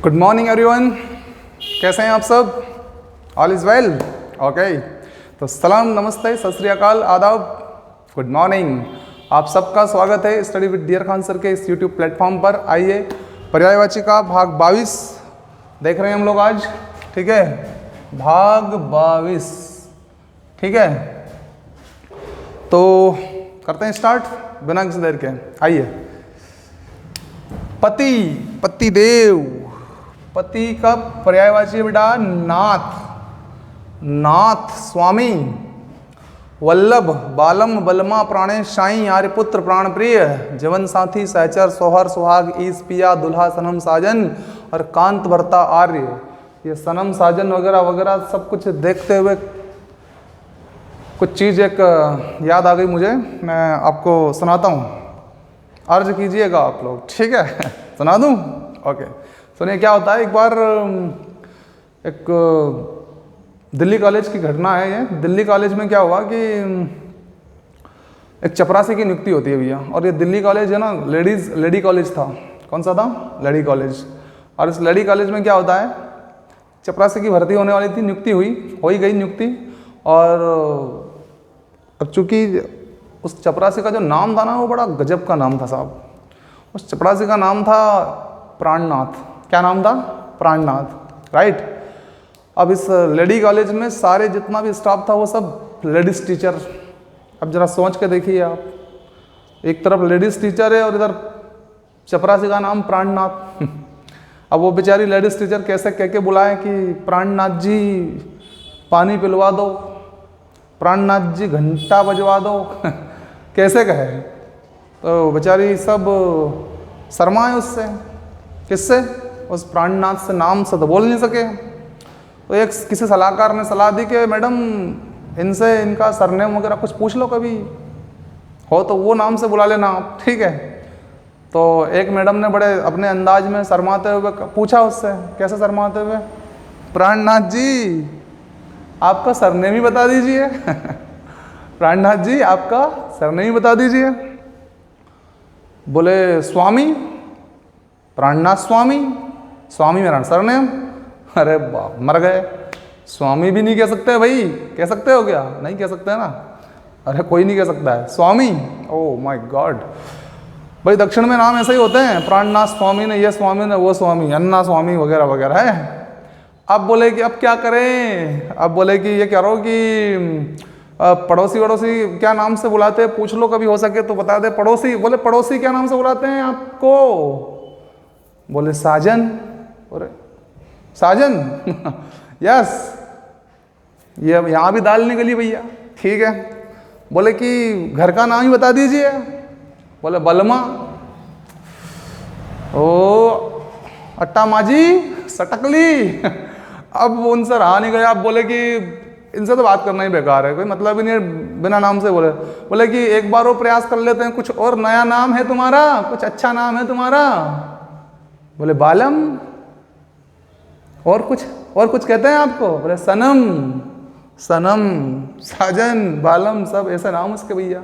Good morning everyone, कैसे हैं आप सब? All is well? ओके, तो सलाम, नमस्ते, सत श्री अकाल, आदाब, गुड मॉर्निंग। आप सबका स्वागत है study with dear Khan sir के इस यूट्यूब प्लेटफॉर्म पर। आइए, पर्यायवाची का भाग 22 देख रहे हैं हम लोग आज, ठीक है? भाग 22, ठीक है? तो करते हैं स्टार्ट बिना किसी देर के। आइए, पति, पतिदेव, पति का पर्यायवाची है बेटा नाथ, नाथ, स्वामी, वल्लभ, बालम, बलमा, प्राणेश, साईं, आर्यपुत्र, प्राणप्रिय, जीवन साथी, सहचर, सोहर, सुहाग, ईस, पिया, दुल्हा, सनम, साजन और कांत भरता आर्य। ये सनम, साजन वगैरह वगैरह सब कुछ देखते हुए कुछ चीज़ एक याद आ गई मुझे, मैं आपको सुनाता हूँ, अर्ज कीजिएगा आप लोग, ठीक है? सुना दूँ? ओके, सुनिए क्या होता है। एक बार एक दिल्ली कॉलेज की घटना है ये। दिल्ली कॉलेज में क्या हुआ कि एक चपरासी की नियुक्ति होती है भैया, और ये दिल्ली कॉलेज है ना, लेडी कॉलेज था। कौन सा था? Lady college. और इस लेडी कॉलेज में क्या होता है, चपरासी की भर्ती होने वाली थी, नियुक्ति हो ही गई नियुक्ति। और अब चूंकि उस चपरासी का जो नाम था ना, वो बड़ा गजब का नाम था साहब। उस चपरासी का नाम था प्राणनाथ। क्या नाम था? प्राणनाथ, राइट? अब इस लेडी कॉलेज में सारे जितना भी स्टाफ था वो सब लेडीज टीचर। अब जरा सोच के देखिए आप, एक तरफ लेडीज टीचर है और इधर चपरासी का नाम प्राणनाथ। अब वो बेचारी लेडीज टीचर कैसे कह के बुलाएं कि प्राणनाथ जी पानी पिलवा दो, प्राणनाथ जी घंटा बजवा दो, कैसे कहे? तो बेचारी सब शर्माए उससे। किससे? उस प्राणनाथ से, नाम से तो बोल नहीं सके। तो एक किसी सलाहकार ने सलाह दी कि मैडम इनसे इनका सरनेम वगैरह कुछ पूछ लो, कभी हो तो वो नाम से बुला लेना आप, ठीक है? तो एक मैडम ने बड़े अपने अंदाज में शर्माते हुए पूछा उससे। कैसे शर्माते हुए? प्राणनाथ जी आपका सरनेम ही बता दीजिए। प्राणनाथ जी आपका सरनेम ही बता दीजिए। बोले स्वामी, प्राणनाथ स्वामी, स्वामी मेरा सरनेम। अरे बाप, मर गए। स्वामी भी नहीं कह सकते भाई, कह सकते हो क्या? नहीं कह सकते ना। अरे कोई नहीं कह सकता है स्वामी। Oh my God. भाई दक्षिण में नाम ऐसे ही होते हैं, प्राणनाथ स्वामी ने ये स्वामी ने वो स्वामी, अन्ना स्वामी वगैरह वगैरह है। अब बोले कि अब क्या करें? अब बोले कि ये कह रहा हो कि पड़ोसी वड़ोसी क्या नाम से बुलाते हैं, पूछ लो कभी, हो सके तो बता दे। पड़ोसी, बोले पड़ोसी क्या नाम से बुलाते हैं आपको? बोले साजन। अरे साजन। यस, ये अब यहाँ भी दाल निकली भैया, ठीक है? बोले कि घर का नाम ही बता दीजिए। बोले बलमा। ओ अट्टा माजी सटकली। अब उनसे रहा नहीं गया। आप बोले कि इनसे तो बात करना ही बेकार है, कोई मतलब ही नहीं है बिना नाम से। बोले कि एक बार वो प्रयास कर लेते हैं, कुछ और नया नाम है तुम्हारा, कुछ अच्छा नाम है तुम्हारा? बोले बालम। और कुछ कहते हैं आपको? बोले सनम, सनम, साजन, बालम, सब ऐसे नाम उसके भैया।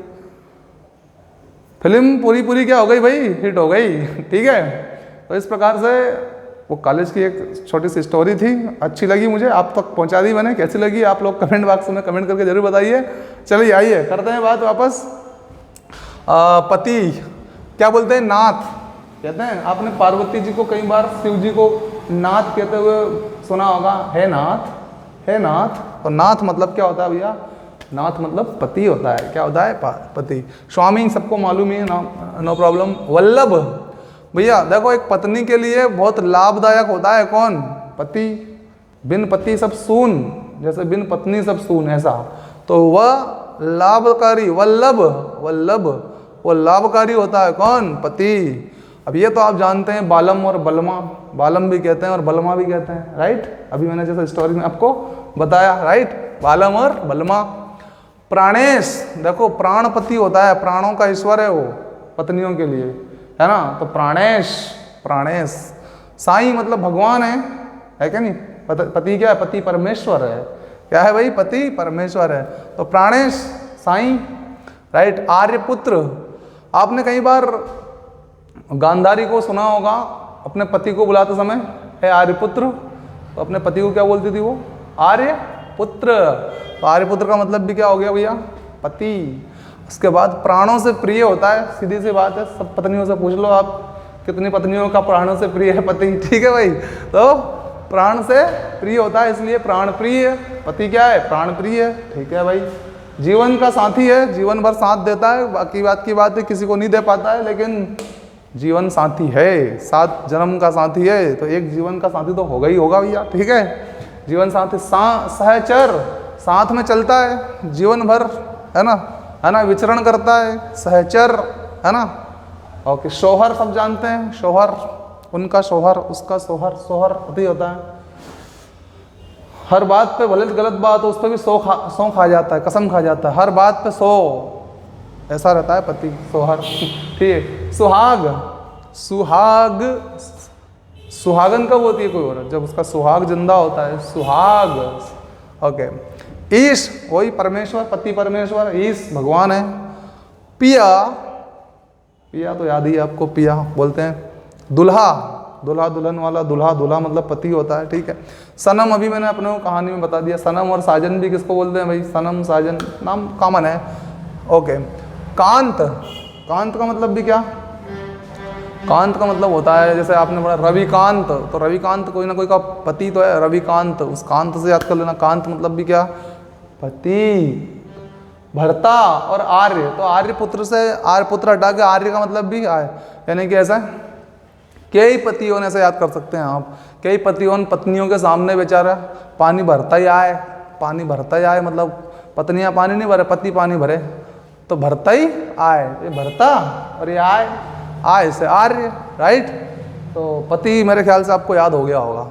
फिल्म पूरी क्या हो गई भाई, हिट हो गई, ठीक है? तो इस प्रकार से वो कॉलेज की एक छोटी सी स्टोरी थी, अच्छी लगी मुझे, आप तक पहुंचा दी मैंने। कैसी लगी आप लोग कमेंट बॉक्स में कमेंट करके जरूर बताइए। चलिए आइए करते हैं बात वापस। पति क्या बोलते हैं? नाथ कहते हैं। आपने पार्वती जी को कई बार शिव जी को नाथ कहते हुए सुना होगा, है नाथ, है नाथ। तो नाथ मतलब क्या होता है भैया? नाथ मतलब पति होता है। क्या होता है? पति। स्वामी सबको मालूम ही है, नो प्रॉब्लम। वल्लभ भैया देखो, एक पत्नी के लिए बहुत लाभदायक होता है कौन? पति। बिन पति सब सून, जैसे बिन पत्नी सब सून, ऐसा। तो वह लाभकारी, वल्लभ, वल्लभ वो लाभकारी होता है कौन? पति। अब ये तो आप जानते हैं बालम और बलमा, बालम भी कहते हैं और बलमा भी कहते हैं, राइट? अभी मैंने जैसे स्टोरी में आपको बताया, राइट? बालम और बलमा। प्राणेश देखो, प्राणपति होता है, प्राणों का ईश्वर है वो पत्नियों के लिए, है ना? तो प्राणेश, प्राणेश। साईं मतलब भगवान है क्या नहीं? पति क्या है? पति परमेश्वर है। क्या है भाई? पति परमेश्वर है। तो प्राणेश, साईं, राइट? आर्यपुत्र, आपने कई बार गांधारी को सुना होगा अपने पति को बुलाते समय, हे आर्यपुत्र, तो अपने पति को क्या बोलती थी वो? आर्यपुत्र। तो आर्यपुत्र का मतलब भी क्या हो गया भैया? पति। उसके बाद प्राणों से प्रिय होता है, सीधी सी बात है, सब पत्नियों से पूछ लो आप, कितनी पत्नियों का प्राणों से प्रिय है पति, ठीक है भाई। तो प्राण से प्रिय होता है, इसलिए प्राण प्रिय। पति क्या है? प्राण प्रिय, ठीक है भाई। जीवन का साथी है, जीवन भर साथ देता है, बाकी बात की बात है, किसी को नहीं दे पाता है, लेकिन जीवन साथी है, 7 जन्म का साथी है, तो एक जीवन का साथी तो होगा ही होगा भैया, ठीक है। जीवन साथी सहचर, साथ में चलता है जीवन भर, है ना, विचरण करता है, सहचर, है ना। ओके, शोहर सब जानते हैं, शोहर, उनका शोहर, उसका शोहर, शोहर पति होता है। हर बात पे भले गलत बात हो उस पर भी सौ खा जाता है, कसम खा जाता है, हर बात पे 100, ऐसा रहता है पति, शोहर, ठीक है। सुहाग, सुहाग, सुहागन कब होती है कोई औरत? जब उसका सुहाग जिंदा होता है, सुहाग। ओके, ईश, वही परमेश्वर, पति परमेश्वर, ईश भगवान है। पिया, पिया तो याद ही है आपको, पिया बोलते हैं। दुल्हा, दुल्हा दुल्हन वाला, दुल्हा, दुल्हा मतलब पति होता है, ठीक है। सनम, अभी मैंने अपने को कहानी में बता दिया, सनम और साजन भी किसको बोलते हैं भाई? सनम, साजन, नाम कॉमन है। ओके, कांत, कांत का मतलब भी क्या? कांत का मतलब होता है, जैसे आपने पढ़ा रविकांत, तो रविकांत कोई ना कोई का पति तो है, रविकांत, उस कांत से याद कर लेना। कांत मतलब भी क्या? पति। भर्ता और आर्य, तो आर्य पुत्र से आर्य पुत्र हटा के आर्य का मतलब भी आए, यानी कि ऐसा कई पतियों ने, ऐसे याद कर सकते हैं आप, कई पतियों पत्नियों के सामने बेचारा पानी भरता ही आए, पानी भरता ही आए, मतलब पत्नियां पानी नहीं भरे, पति पानी भरे, तो भरता ही आए, ये भरता और ये आए, आए से आर्य, राइट। तो पति मेरे ख्याल से आपको याद हो गया होगा,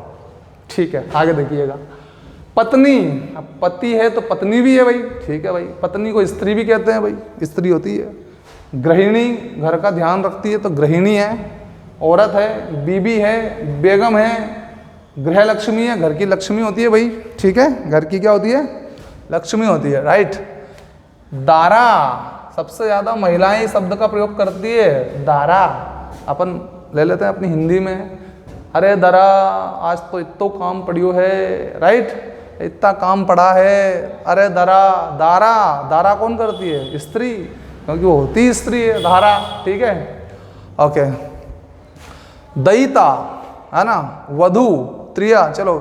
ठीक है। आगे देखिएगा, पत्नी, अब पति है तो पत्नी भी है भाई, ठीक है भाई। पत्नी को स्त्री भी कहते हैं भाई, स्त्री होती है। गृहिणी, घर का ध्यान रखती है तो गृहिणी है, औरत है, बीबी है, बेगम है, गृह लक्ष्मी है, घर की लक्ष्मी होती है भाई, ठीक है। घर की क्या होती है? लक्ष्मी होती है, राइट। दारा, सबसे ज़्यादा महिलाएं इस शब्द का प्रयोग करती है, दारा। अपन ले लेते हैं अपनी हिंदी में, अरे दरा आज तो इतना काम पड़ियो है, राइट, इतना काम पड़ा है, अरे दरा। दारा, दारा कौन करती है? स्त्री, क्योंकि वो होती स्त्री है, धारा, ठीक है। ओके, दयिता, है ना, वधू, त्रिया। चलो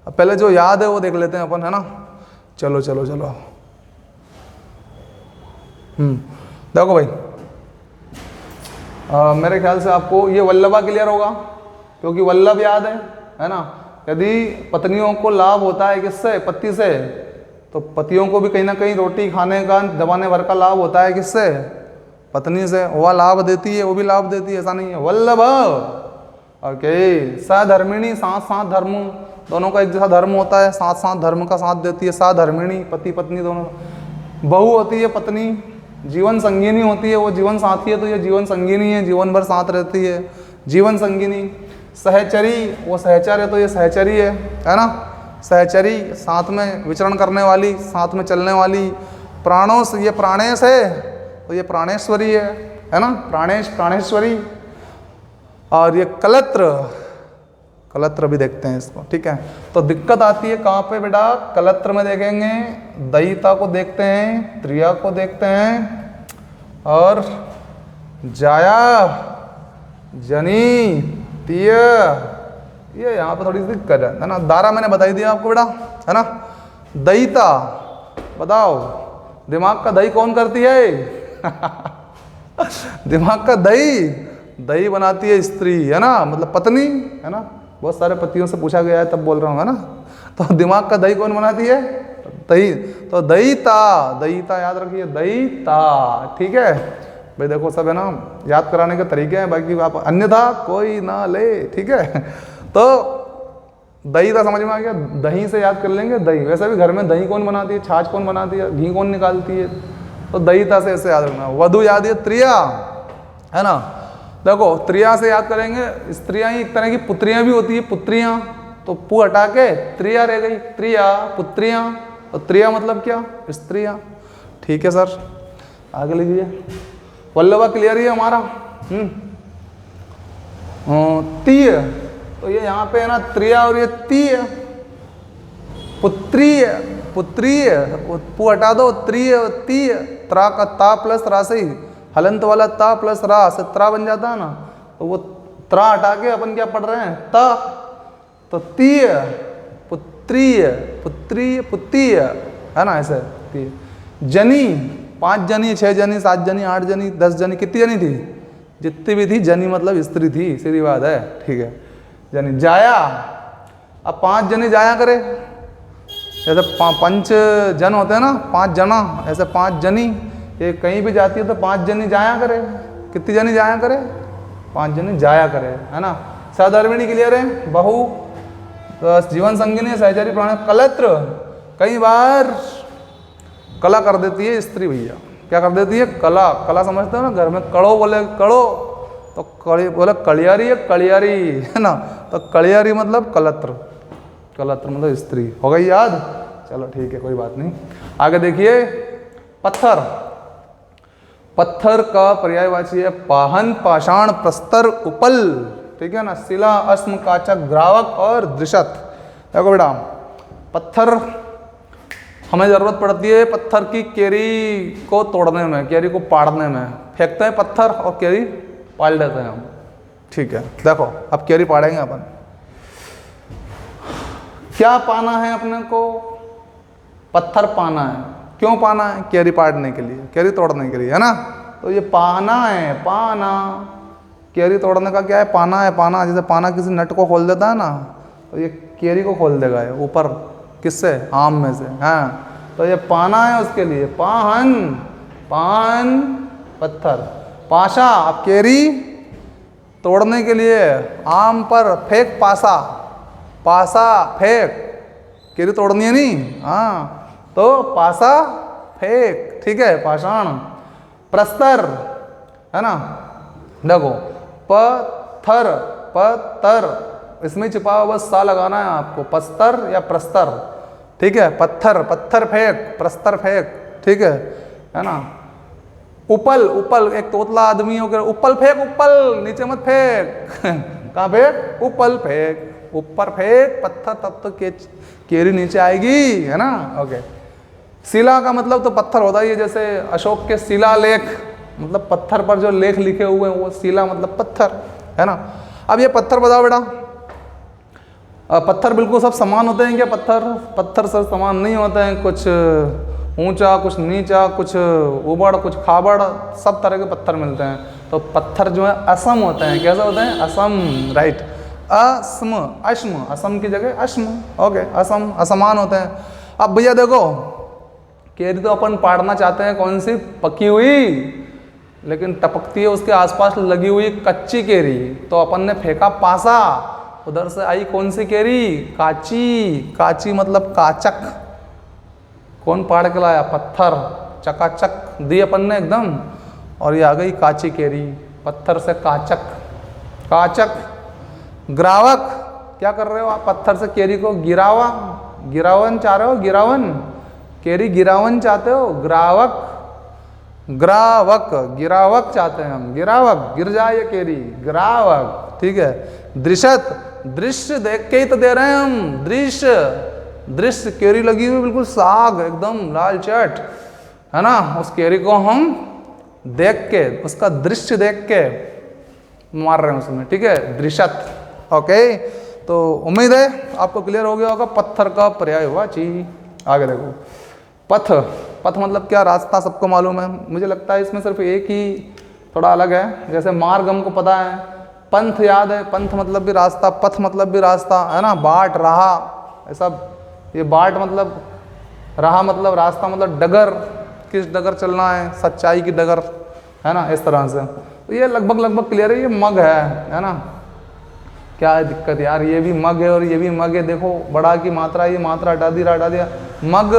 पहले जो याद है वो देख लेते हैं अपन, है ना। चलो चलो चलो, देखो भाई, मेरे ख्याल से आपको ये वल्लभा क्लियर होगा, क्योंकि वल्लभ याद है ना। यदि पत्नियों को लाभ होता है किससे? पति से, तो पतियों को भी कहीं ना कहीं रोटी खाने का, दबाने भर का लाभ होता है किससे? पत्नी से। वह लाभ देती है, वो भी लाभ देती है, ऐसा नहीं है। वल्लभ, ओके। सधर्मिणी, साथ साथ धर्म, दोनों का एक जैसा धर्म होता है, साथ साथ धर्म का साथ देती है। सधर्मिणी, पति पत्नी दोनों। बहू होती है पत्नी, जीवन संगिनी होती है, वो जीवन साथी है तो ये जीवन संगिनी है, जीवन भर साथ रहती है, जीवन संगिनी। सहचरी, वो सहचर है तो ये सहचरी है ना। सहचरी, साथ में विचरण करने वाली, साथ में चलने वाली। प्राणों से, ये प्राणेश है तो ये प्राणेश्वरी है ना, प्राणेश, प्राणेश्वरी। और ये कलत्र, कलत्र भी देखते हैं इसको, ठीक है। तो दिक्कत आती है कहाँ पे बेटा? कलत्र में देखेंगे, दयिता को देखते हैं, त्रिया को देखते हैं, और जाया, जनी, तिय, ये यहाँ पे थोड़ी सी दिक्कत है ना। दारा मैंने बताई दिया आपको बेटा, है ना। दयिता, बताओ दिमाग का दही कौन करती है? दिमाग का दही, दही बनाती है स्त्री, है ना, मतलब पत्नी, है ना। बहुत सारे पतियों से पूछा गया है तब बोल रहा हूँ, है ना। तो दिमाग का दही कौन बनाती है? दही। तो दयिता, दयिता याद रखिए, दयिता, ठीक है भाई। देखो सब है ना, याद कराने के तरीके हैं, बाकी आप अन्यथा कोई ना ले, ठीक है। तो दयिता समझ में आ गया, दही से याद कर लेंगे, दही। वैसे भी घर में दही कौन बनाती है, छाछ कौन बनाती है, घी कौन निकालती है, तो दयिता से ऐसे याद रखना। वधू याद है, त्रिया, है ना। देखो त्रिया से याद करेंगे, स्त्रियां ही एक तरह की पुत्रियां भी होती है, पुत्रियां, तो पु हटा के त्रिया रह गई, त्रिया, पुत्रियां। तो त्रिया मतलब क्या? स्त्रियां, ठीक है सर। आगे लिखिए, वल्लभा क्लियर ही है हमारा। तीय, तो ये यहाँ पे है ना त्रिया और ये ती है, पुत्री है, पुत्री है, पु हटा दो, त्री है, ती है, त्रा का ता प्लस रा से ही हलंत वाला ता प्लस रा से त्रा बन जाता है ना, तो वो त्रा हटा के अपन क्या पढ़ रहे हैं ता, तो ती है, पुत्री है, पुत्री पुत्री है ना, ऐसे ती। जनी, 5 जनी, 6 जनी, 7 जनी, 8 जनी, 10 जनी, कितनी जनी थी? जितनी भी थी, जनी मतलब स्त्री थी, सीधी बात है, ठीक है। जनी, जाया, अब 5 जनी जाया करे, जैसे 5 जन होते हैं ना, 5 जना, ऐसे 5 जनी, ये कहीं भी जाती है तो 5 जनी जाया करे। कितनी जनी जाया करे? 5 जनी जाया करे, है ना। सधर्मिणी क्लियर है, बहु, जीवन संगिनी, सहचरी प्राणी, कलत्र, कई बार कला कर देती है स्त्री भैया, क्या कर देती है? कला, कला समझते हो ना, घर में कड़ो बोले कड़ो, तो कड़ी बोले कलियारी है, कलियारी है ना, तो कलियारी मतलब कलत्र, कलत्र मतलब स्त्री। हो गई याद? चलो ठीक है, कोई बात नहीं। आगे देखिए, पत्थर, पत्थर का पर्यायवाची है पाहन, पाषाण, प्रस्तर, उपल, ठीक है ना, शिला, अस्म, काचक, ग्रावक और दृशत। देखो बेटा, पत्थर हमें ज़रूरत पड़ती है पत्थर की केरी को तोड़ने में, केरी को पाड़ने में, फेंकते हैं पत्थर और केरी पाल देते हैं हम, ठीक है। देखो अब केरी पाड़ेंगे अपन, क्या पाना है अपने को? पत्थर पाना है। क्यों पाना है? केरी पाड़ने के लिए, केरी तोड़ने के लिए, है ना। तो ये पाना है, पाना, केरी तोड़ने का क्या है? पाना है, पाना। जैसे पाना किसी नट को खोल देता है ना, तो ये केरी को खोल देगा ये ऊपर, किससे? आम में से, हाँ। तो ये पाना है उसके लिए, पाहन, पान, पत्थर, पाशा, अब केरी तोड़ने के लिए आम पर फेंक, पासा, पासा फेंक, केरी तोड़नी है नहीं, हाँ, तो पासा फेंक, ठीक है, पाषाण। प्रस्तर, है ना, देखो, पत्थर, पत्थर, इसमें छिपा हुआ बस सा लगाना है आपको, पस्तर या प्रस्तर, ठीक है। पत्थर, पत्थर फेंक, प्रस्तर फेंक, ठीक है ना। उपल, उपल, एक तोतला आदमी हो गया, उपल फेंक, उपल, नीचे मत फेंक कहाँ फेंक? उपल फेंक, ऊपर फेंक पत्थर, तब तो केरी नीचे आएगी, है ना। ओके। शिला का मतलब तो पत्थर होता ही है, जैसे अशोक के शिलालेख, मतलब पत्थर पर जो लेख लिखे हुए हैं वो शिला मतलब पत्थर, है ना। अब ये पत्थर बताओ बेटा, पत्थर बिल्कुल सब समान होते हैं क्या? पत्थर, पत्थर सब समान नहीं होते हैं, कुछ ऊंचा, कुछ नीचा, कुछ उबड़, कुछ खाबड़, सब तरह के पत्थर मिलते हैं। तो पत्थर जो है असम होते हैं। कैसे होते हैं? असम, राइट। असम, अश्म, असम की जगह अश्म, ओके, असम, असमान होते हैं। अब भैया देखो, केरी तो अपन पाड़ना चाहते हैं, कौन सी? पकी हुई, लेकिन टपकती है उसके आसपास लगी हुई कच्ची केरी, तो अपन ने फेंका पासा, उधर से आई कौन सी केरी? काची, काची मतलब काचक, कौन पाड़ के लाया? पत्थर, चकाचक दी अपन ने एकदम, और ये आ गई काची केरी, पत्थर से काचक, काचक। ग्रावक, क्या कर रहे हो आप? पत्थर से केरी को गिरावा, गिरावन चाह रहे हो? गिरावन, केरी गिरावन चाहते हो? ग्रावक, ग्रावक, गिरावक चाहते हैं हम, गिरावक, गिर जाए ये केरी, ग्रावक, ठीक है। दृशत, दृश्य देख के ही तो दे रहे हैं हम, दृश्य, दृश्य, केरी लगी हुई बिल्कुल साग, एकदम लाल चट, है ना, उस केरी को हम देख के, उसका दृश्य देख के मार रहे हैं उसमें, ठीक है, दृशत। ओके, तो उम्मीद है आपको क्लियर हो गया होगा पत्थर का पर्यायवाची। आगे देखो, पथ, पथ मतलब क्या? रास्ता, सबको मालूम है। मुझे लगता है इसमें सिर्फ एक ही थोड़ा अलग है, जैसे मार्ग हमको पता है, पंथ याद है, पंथ मतलब भी रास्ता, पथ मतलब भी रास्ता, है ना, बाट, राह, ऐसा। ये बाट मतलब, राह मतलब रास्ता, मतलब डगर, किस डगर चलना है, सच्चाई की डगर, है ना, इस तरह से। तो ये लगभग क्लियर है। ये मग है ना, क्या है दिक्कत यार, ये भी मग है और ये भी मग है। देखो बड़ा की मात्रा, ये मात्रा हटा दिया, मग,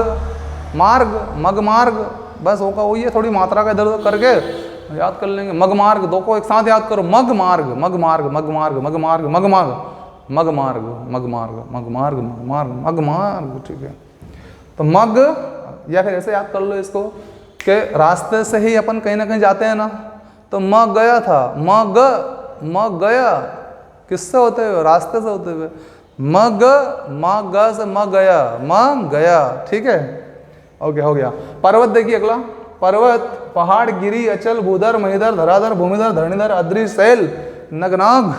मार्ग, मग मार्ग, बस होगा वही है, थोड़ी मात्रा का इधर उधर करके याद कर लेंगे। मग मार्ग, दो को एक साथ याद करो, मग मार्ग, मग मार्ग, मग मार्ग, मग मार्ग, मग मार्ग, मग मार्ग, मग मार्ग, मग मार्ग, मग मार्ग, मग मार्ग, ठीक है। तो मग, या फिर ऐसे याद कर लो इसको कि रास्ते से ही अपन कहीं ना कहीं जाते हैं ना, तो मग गया था, मग, मग गया, किससे होते हुए? रास्ते से होते हुए। म ग से म गया, म गया, ठीक है, ओके, हो गया। पर्वत देखिए अगला, पर्वत, पहाड़, गिरी, अचल, भूधर, महीधर, धराधर, भूमिधर, धरणीधर, अद्रि, शैल, नगनाग,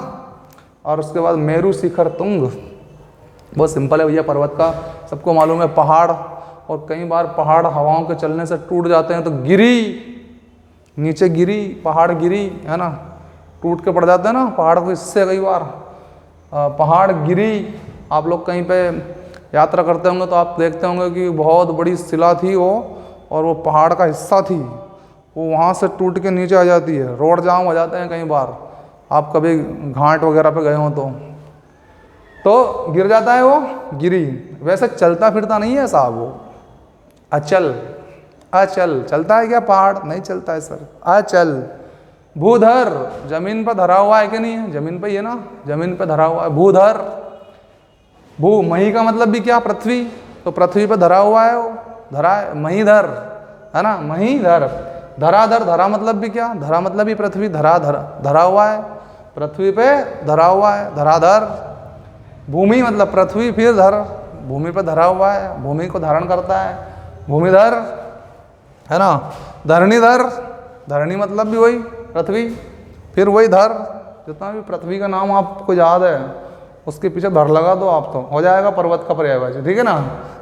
और उसके बाद मेरु, शिखर, तुंग। बहुत सिंपल है भैया पर्वत का, सबको मालूम है पहाड़, और कई बार पहाड़ हवाओं के चलने से टूट जाते हैं, तो गिरी, नीचे गिरी, पहाड़ गिरी, है ना, टूट के पड़ जाते हैं ना पहाड़ को हिस्से कई बार। पहाड़ गिरी, आप लोग कहीं पे यात्रा करते होंगे तो आप देखते होंगे कि बहुत बड़ी शिला थी वो, और वो पहाड़ का हिस्सा थी, वो वहाँ से टूट के नीचे आ जाती है, रोड जाम हो जाते हैं कई बार, आप कभी घाट वगैरह पे गए हो तो गिर जाता है वो, गिरी। वैसे चलता फिरता नहीं है साहब वो, अचल, अचल, चलता है क्या पहाड़? नहीं चलता है सर, अचल। भूधर, जमीन पर धरा हुआ है कि नहीं है? जमीन पे ही है ना, जमीन पे धरा हुआ है, भूधर। भू, मही का मतलब भी क्या? पृथ्वी, तो पृथ्वी पे धरा हुआ है वो, धरा है, महीधर, है ना, महीधर। धराधर, धरा मतलब भी क्या? धरा मतलब भी पृथ्वी, धरा, धरा हुआ है, पृथ्वी पे धरा हुआ है, धराधर। भूमि मतलब पृथ्वी, फिर धर, भूमि पे धरा हुआ है, भूमि को धारण करता है, भूमिधर, है ना। धरणीधर, धरणी मतलब भी वही पृथ्वी, फिर वही धर, जितना भी पृथ्वी का नाम आपको याद है उसके पीछे धर लगा दो आप, तो हो जाएगा पर्वत का पर्यायवाची, ठीक है ना।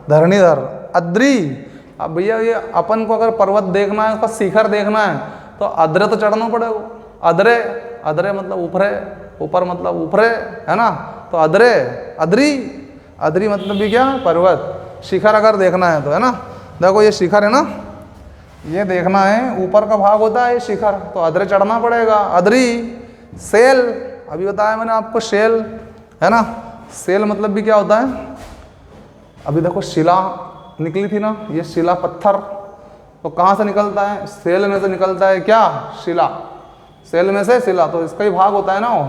धरणीधर। अद्रि, अब भैया ये अपन को अगर पर्वत देखना है, उसका शिखर देखना है, तो अद्रे तो चढ़ना पड़ेगा। अद्रे, अद्रे मतलब ऊपरे, ऊपर मतलब ऊपरे, है ना, तो अद्रे, अद्रि, अद्रि मतलब भी क्या? पर्वत। शिखर अगर देखना है तो, है ना, देखो ये शिखर है ना, ये देखना है, ऊपर का भाग होता है शिखर, तो अद्रे चढ़ना पड़ेगा, अद्रि। सेल, अभी बताया मैंने आपको, शेल, है ना, सेल मतलब भी क्या होता है? अभी देखो शिला निकली थी ना, ये शिला पत्थर, तो कहाँ से निकलता है? सेल में से निकलता है क्या? शिला, सेल में से शिला, तो इसका ही भाग होता है ना वो,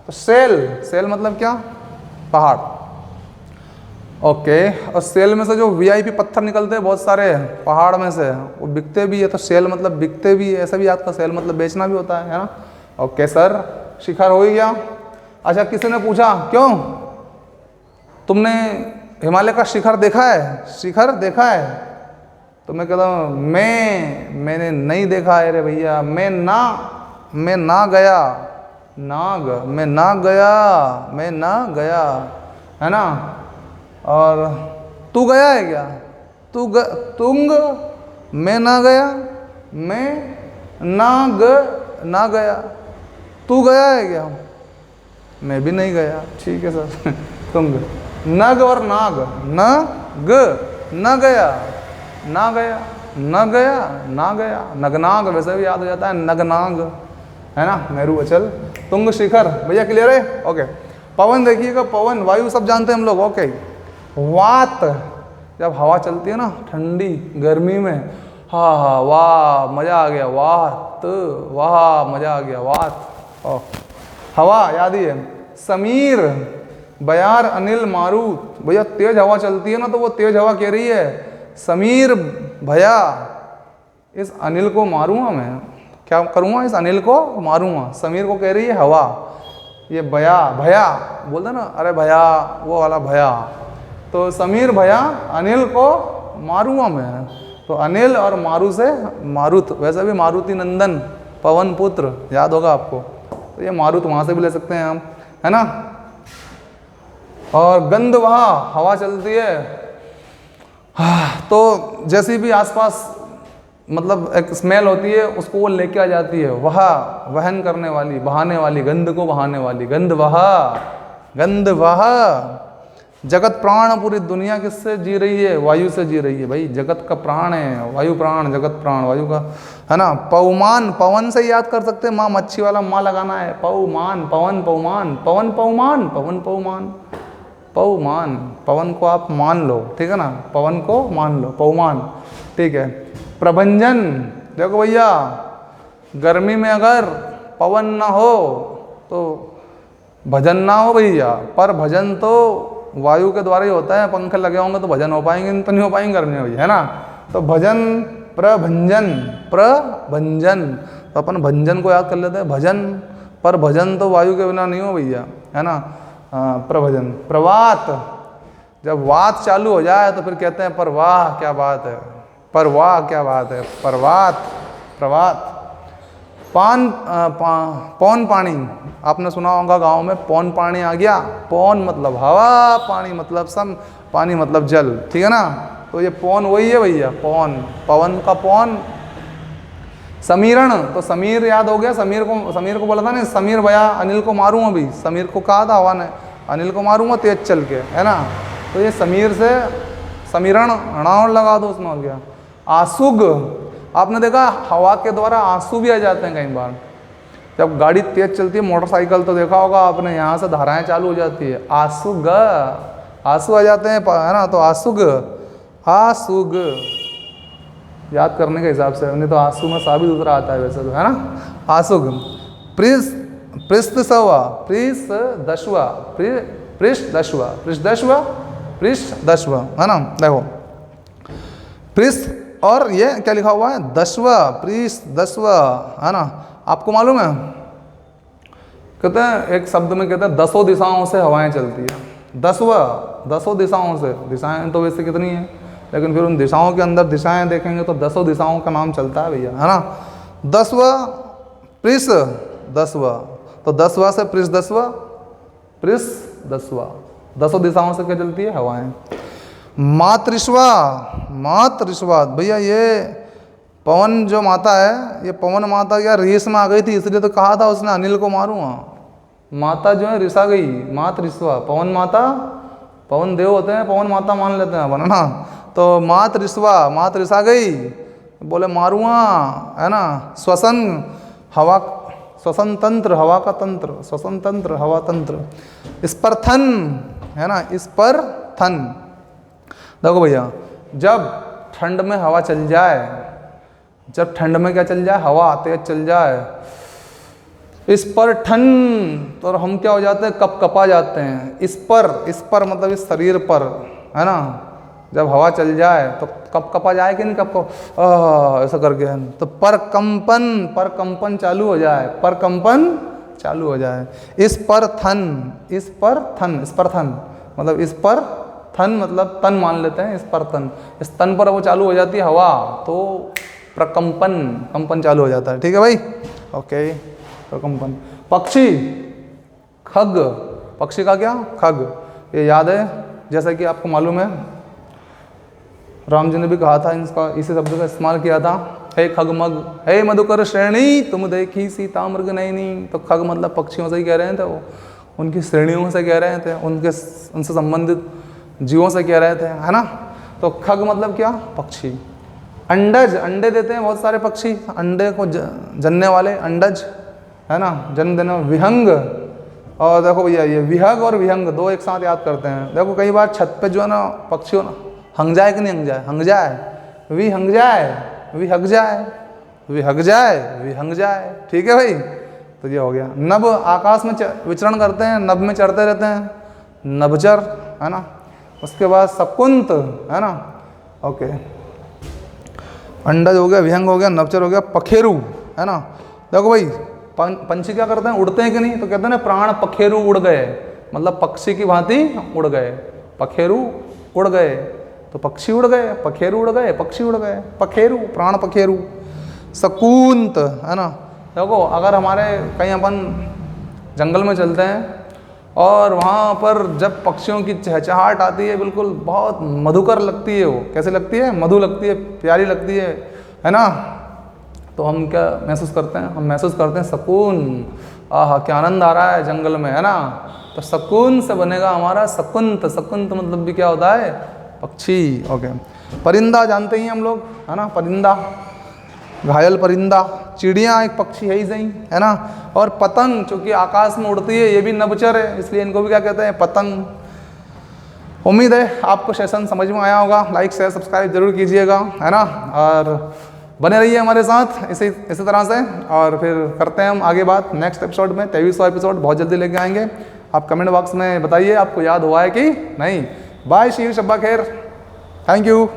तो सेल, सेल मतलब क्या? पहाड़, ओके। और सेल में से जो वीआईपी पत्थर निकलते हैं बहुत सारे पहाड़ में से, वो बिकते भी है, तो सेल मतलब बिकते भी है, ऐसा भी याद का, सेल मतलब बेचना भी होता है ना। ओके सर, शिखर हो ही गया। अच्छा, किसी ने पूछा क्यों तुमने हिमालय का शिखर देखा है? शिखर देखा है? तो मैं कहता हूँ मैंने नहीं देखा है रे भैया, मैं ना गया, नाग, मैं ना गया, मैं ना गया, है ना। और तू गया है क्या? तुंग, मैं ना गया, मैं ना गया। तू गया है क्या? मैं भी नहीं गया, ठीक है सर। तुंग, नग और नाग, न गया, ना गया, न गया, ना गया, नगनाग वैसे भी याद हो जाता है, नगनाग, है ना, मेरू, अचल, तुंग, शिखर। भैया क्लियर है? ओके। पवन देखिएगा, पवन, वायु सब जानते हैं हम लोग, ओके। वात, जब हवा चलती है ना ठंडी गर्मी में, हाँ हाँ, वाह मजा आ गया, वात, वाह मजा आ गया, वात, हवा याद ही है। समीर, बयार, अनिल, मारूत, भैया तेज हवा चलती है ना, तो वो तेज हवा कह रही है समीर भैया इस अनिल को मारूंगा मैं, क्या करूंगा? इस अनिल को मारूंगा। समीर को कह रही है हवा, ये भैया, भैया बोलते ना, अरे भैया, वो वाला भैया, तो समीर भैया अनिल को मारूंगा मैं। तो अनिल और मारू से मारुत, वैसे भी मारुति नंदन, पवन पुत्र, याद होगा आपको, तो ये मारुत वहाँ से भी ले सकते हैं हम, है ना। और गंध, वहाँ हवा चलती है, तो जैसी भी आसपास मतलब एक स्मेल होती है, उसको वो लेके आ जाती है, वह वहन करने वाली, बहाने वाली, गंध को बहाने वाली, गंध वह। जगत प्राण, पूरी दुनिया किससे जी रही है? वायु से जी रही है भाई, जगत का प्राण है वायु, प्राण, जगत प्राण वायु का, है ना। पवमान, पवन से याद कर सकते हैं, माँ मच्छी वाला माँ लगाना है, पवमान, पवन, पवमान, पवन, पवमान, पवन, पवमान, पवमान, पवन को आप मान लो, ठीक है ना, पवन को मान लो, पवमान, ठीक है। प्रभंजन, देखो भैया गर्मी में अगर पवन ना हो तो भजन ना हो भैया, पर भजन तो वायु के द्वारा ही होता है, पंखे लगे होंगे तो भजन हो पाएंगे, तो नहीं हो पाएंगे गर्मी में भैया, है ना। तो भजन, प्रभंजन, प्रभंजन, तो अपन भंजन को याद कर लेते हैं, भजन, पर भजन तो वायु के बिना नहीं हो भैया, है ना। प्रभजन, प्रवात, जब वात चालू हो जाए तो फिर कहते हैं पर वाह क्या बात है, पर वाह क्या बात है, प्रवात, प्रवात। पौन पानी, आपने सुना होगा गांव में पौन पानी आ गया। पौन मतलब हवा, पानी मतलब पानी मतलब जल, ठीक है ना। तो ये पौन वही है भैया, पौन, पवन का पौन। समीरण, तो समीर याद हो गया, समीर को बोला था ना, समीर भैया अनिल को मारूं, अभी समीर को कहा था हवा ने अनिल को मारूंगा तेज चल के, है ना। तो ये समीर से समीरण णाव लगा दो उसमें, हो गया। आसुग, आपने देखा हवा के द्वारा आंसू भी आ जाते हैं कई बार, जब गाड़ी तेज चलती है, मोटरसाइकिल तो देखा होगा आपने, यहाँ से धाराएं चालू हो जाती है, आसुग, आंसू आ जाते हैं, है ना। तो आसुग, आसुग याद करने के हिसाब से, नहीं तो आंसू में सा भी दूसरा आता है वैसे तो, है ना। आसुग, पृष्ठ सवा, पृष्ठ दशवा, पृष्ठ दशवा, पृष्ठ दशवा, पृष्ठ दशवा, है ना। देखो पृष्ठ, और ये क्या लिखा हुआ है, दशवा, पृष्ठ दशवा, है ना। आपको मालूम है, कहते हैं एक शब्द में कहते हैं 10 दिशाओं से हवाएं चलती है। 10 दिशाओं से, दिशाएं तो वैसे कितनी है, लेकिन फिर उन दिशाओं के अंदर दिशाएं देखेंगे तो 10 दिशाओं का नाम चलता है भैया, है ना। 10वां पृष्ठ 10वां, तो 10वां से पृष्ठ 10वां, पृष्ठ 10वां, 10 दिशाओं से क्या चलती है, हवाएं। मातृश्वा, मातृश्वा भैया ये पवन जो माता है, ये पवन माता क्या रेस में आ गई थी, इसलिए तो कहा था उसने अनिल को मारूंगा। माता जो है रिसा गई, मातृश्वा, पवन माता, पवन देव होते हैं, पवन माता मान लेते हैं अपन, है ना। तो मातृश्वा, मात रिसा गई, बोले मारूंगा, है ना। श्वसन, हवा, श्वसन तंत्र, हवा का तंत्र, श्वसन तंत्र, हवा तंत्र। स्पर्थन, है ना, स्पर्थन। देखो भैया, जब ठंड में हवा चल जाए, जब ठंड में क्या चल जाए, हवा तेज चल जाए, इस पर ठन, तो हम क्या हो जाते हैं, कप कपा जाते हैं। इस पर मतलब इस शरीर पर, है ना। जब हवा चल जाए तो कप कपा जाए कि नहीं, कप को ऐसा करके, तो पर कंपन चालू हो जाए, पर कंपन चालू हो जाए। इस पर थन, इस पर थन, इस पर थन मतलब इस पर थन मतलब तन मान लेते हैं, इस पर तन, इस तन पर वो चालू हो जाती है हवा, तो प्रकंपन, कंपन चालू हो जाता है, ठीक है भाई, ओके। प्रकंपन। पक्षी, खग, पक्षी का क्या, खग, ये याद है, जैसा कि आपको मालूम है राम जी ने भी कहा था, इसका इसी शब्द का इस्तेमाल किया था, हे खगमग, हे मधुकर श्रेणी, तुम देखी सीता मृग नयनी। तो खग मतलब पक्षियों से ही कह रहे थे, वो उनकी श्रेणियों से कह रहे थे, उनसे संबंधित जीवों से कह रहे थे, है ना। तो खग मतलब क्या, पक्षी। अंडज, अंडे देते हैं बहुत सारे पक्षी, अंडे को जनने वाले अंडज, है ना, जन्म देने। विहंग, और देखो भैया ये विहग और विहंग दो एक साथ याद करते हैं। देखो कई बार छत पे जो है ना पक्षियों ना हंग जाए कि नहीं हंग जाए, हंग जाए, विहंग जाए, विहग जाए, विहग जाए, विहंग जाए, ठीक है भाई। तो ये हो गया। नभ, आकाश में विचरण करते हैं, नभ में चढ़ते रहते हैं, नभचर, है ना। उसके बाद शकुंत, है ना, ओके। अंडज हो गया, विहंग हो गया, नभचर हो गया, पखेरु, है ना। देखो भाई पंछी क्या करते हैं, उड़ते हैं कि नहीं, तो कहते हैं ना प्राण पखेरु उड़ गए, मतलब पक्षी की भांति उड़ गए, पखेरु उड़ गए, तो पक्षी उड़ गए, पखेरु उड़ गए, पक्षी उड़ गए, पखेरु, प्राण पखेरु। शकुंत, है ना। देखो अगर हमारे कहीं अपन जंगल में चलते हैं और वहाँ पर जब पक्षियों की चहचहाट आती है, बिल्कुल बहुत मधुकर लगती है, वो कैसे लगती है, मधु लगती है, प्यारी लगती है ना। तो हम क्या महसूस करते हैं, हम महसूस करते हैं सुकून, आहा क्या आनंद आ रहा है जंगल में, है ना। तो सुकून से बनेगा हमारा शकुंत। शकुंत मतलब भी क्या होता है, पक्षी, ओके। परिंदा जानते ही हम लोग, है ना, परिंदा, घायल परिंदा, चिड़िया एक पक्षी है ही सही, है ना। और पतंग चूंकि आकाश में उड़ती है, ये भी नभचर है, इसलिए इनको भी क्या कहते हैं, पतंग। उम्मीद है आपको सेशन समझ में आया होगा, लाइक शेयर सब्सक्राइब जरूर कीजिएगा, है ना, और बने रहिए हमारे साथ इसी तरह से। और फिर करते हैं हम आगे बात नेक्स्ट एपिसोड में, 23वां एपिसोड बहुत जल्दी लेके आएंगे। आप कमेंट बॉक्स में बताइए आपको याद हुआ है कि नहीं। बाय, शिव शब्बा खैर, थैंक यू।